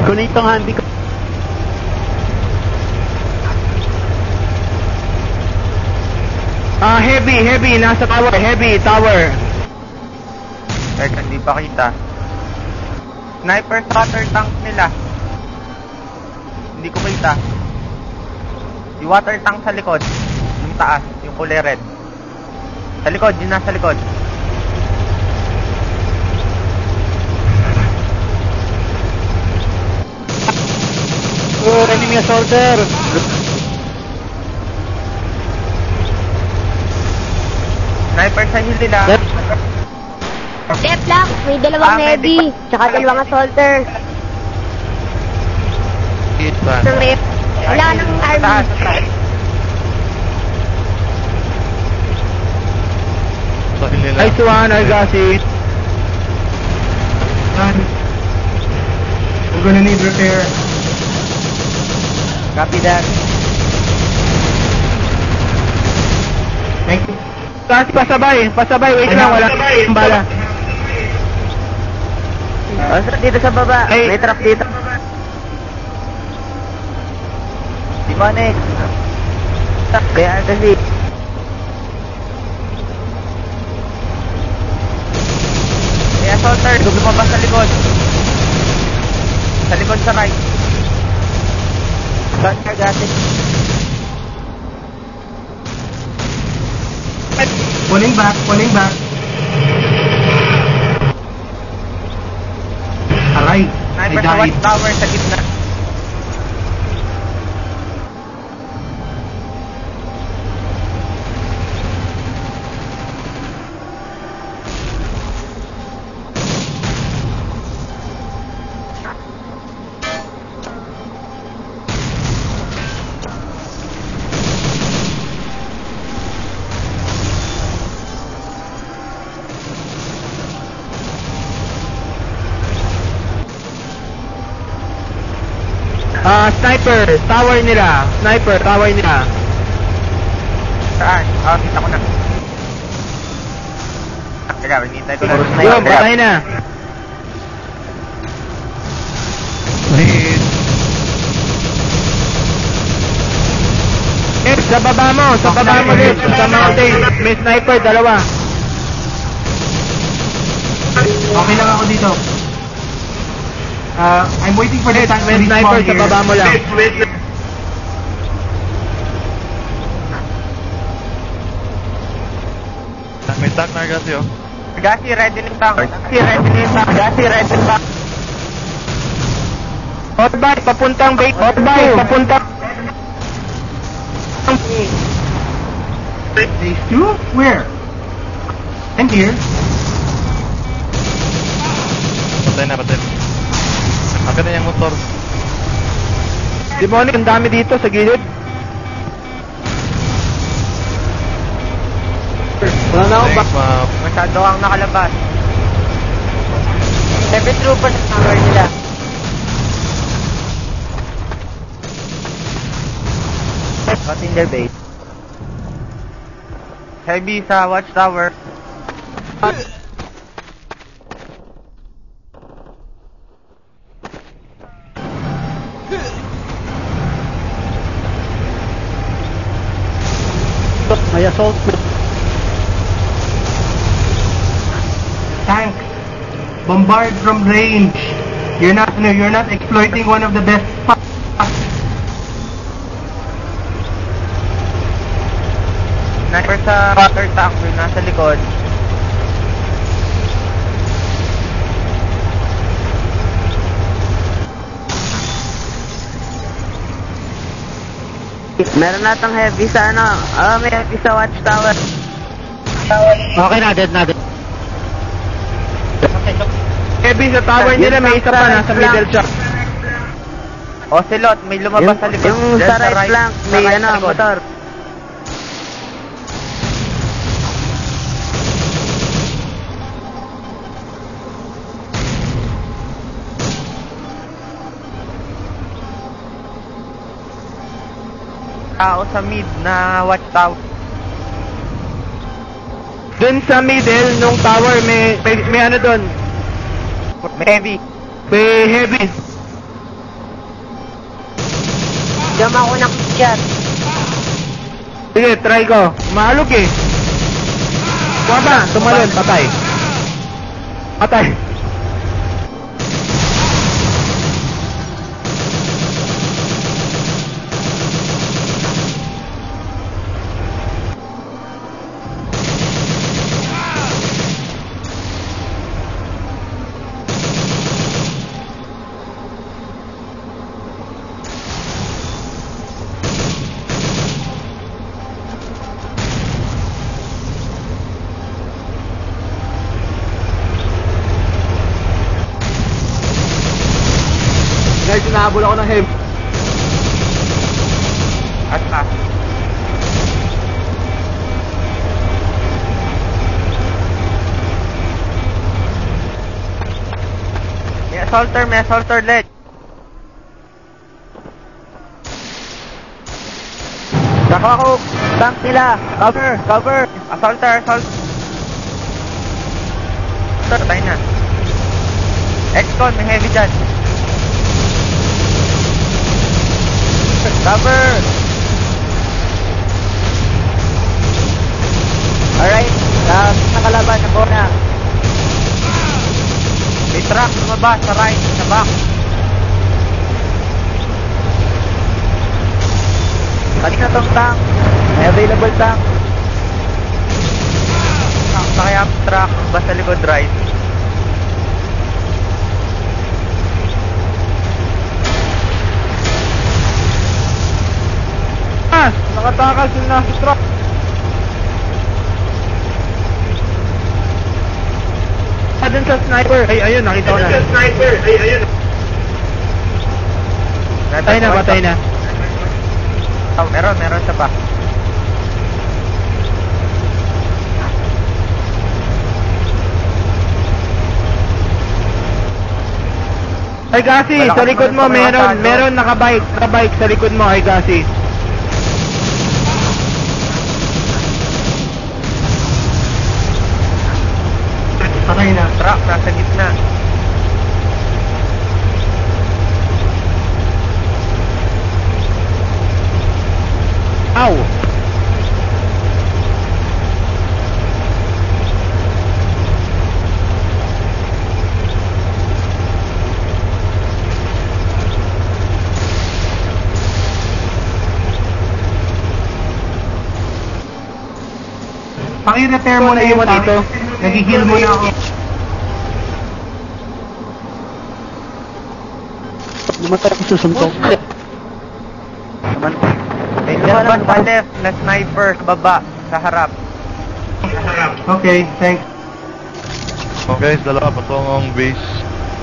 Kunin itong handy ko. Heavy, nasa tower, heavy, tower. Teka, hindi pa kita. Sniper water tank nila. Hindi ko kita. Yung water tank sa likod. Yung taas, yung kulay red. Sa likod, yun nasa likod. Oh, enemy assaulter. Sniper sa hill nila. Left lang, may dalawang heavy, tsaka dalawang assaulter. Wala ng army. Nice one, I got it. We're gonna need repair. Copy that. Thank you. Kasi pasabay, wait lang, wala yung bala. Dito sa baba, may trap dito. Demonic. Kaya kasi. May assaulter, lumabas sa likod. Sa likod sa right. Saan ka gatin? Pulling back. Aray, Sniper I sa died. watch tower sa gitna. Sniper, tower nila. Saan? Kita ko na. Teka, hinihintay ko lang. Yun, patay na. Sa baba mo, Liz, sa mountain. May sniper, dalawa. Okay lang ako dito. I'm waiting for the tank to May sniper respawn sa here. baba mo lang. May tank na Gasi, oh. Gasi, ready na tank. Hotbike, papuntang bait. Papuntang. Phase 2? Where? I'm here. Patay na. Akin na yung motor. Demonic, ang dami dito sa gilid. Wala na ako ba? Thanks, ma'am. Masyado kang nakalabas. Heavy trooper sa tower nila. What's in their base? Heavy sa watchtower. May assault. Tank. Bombard from range. You're not exploiting one of the best spots. Sniper sa water tank, yun nasa likod. Meron natang heavy sa may heavy sa watchtower. Okay na, dead na. Heavy sa tower nila, may isa pa nasa middle shop. Ocelot, may lumabas sa likod. Yung sa right flank, may motor. Tao sa mid na watchtower. Dun sa middle nung tower, may ano dun? May heavy. May heavy. Diyan ako nakikiyat. Sige, try ko. Maalog eh. Kuha ba? Tumalon, patay. Patay. Guys, inahabol ako ng hem. At ka. May assaulter ledge. Saka ako, tank nila. Cover. Assaulter. Patay na. Excon, may heavy dyan. Cover! Alright, nakalaban ako na. May truck lumabas sa right, sa back. Kanina tong tank. May available tank. Sakay up truck, lumabas sa likod right. Nakatakas yung nasa truck. Dun sa sniper. Ay, ayun, nakita ko na. Patay na. Oh, meron sa back. Ay, Gasi, sa likod mo, meron nakabike sa likod mo, ay, Gasi. Patay na. Truck, nasa gitna. Ow! Paki-repair mo na yung tank. dito. Nag-heal mo na ako. Lumatay ako susuntok. May left pa left na sniper sa baba, sa harap. Okay, thanks. Oh guys, dalawa patungong base.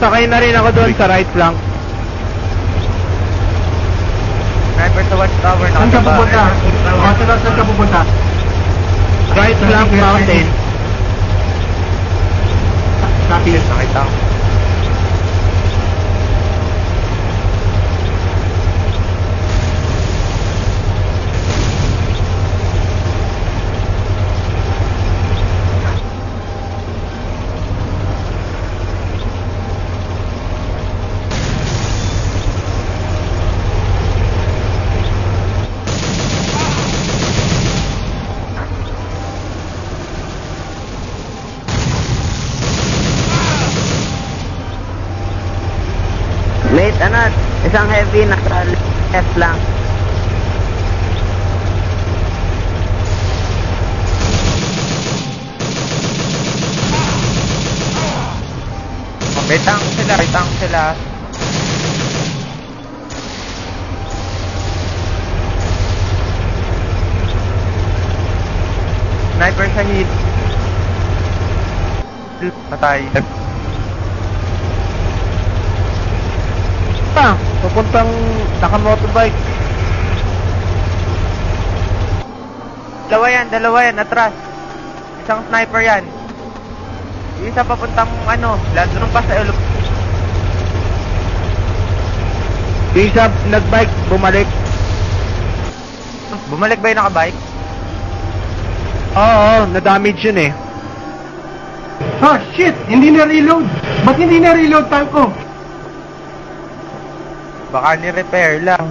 Sakay na rin ako doon sa right flank. Sniper sa watchtower, Saan ka nakababa. pupunta? Saan ka pupunta? Right flank mountain. Copy. Nakita ko. Late, isang heavy naka left lang. May tank sila. Sniper sa heat. Patay. Papuntang naka-motorbike. Dalawa yan, atras. Isang sniper yan. Yung isa papuntang ladrong pa sa ulo. Isa nag-bike, bumalik. Bumalik ba yung nakabike? Oo, na-damage yun eh. Ah, shit! Hindi na-reload! Ba't hindi na-reload tank ko? Baka ni-repair lang.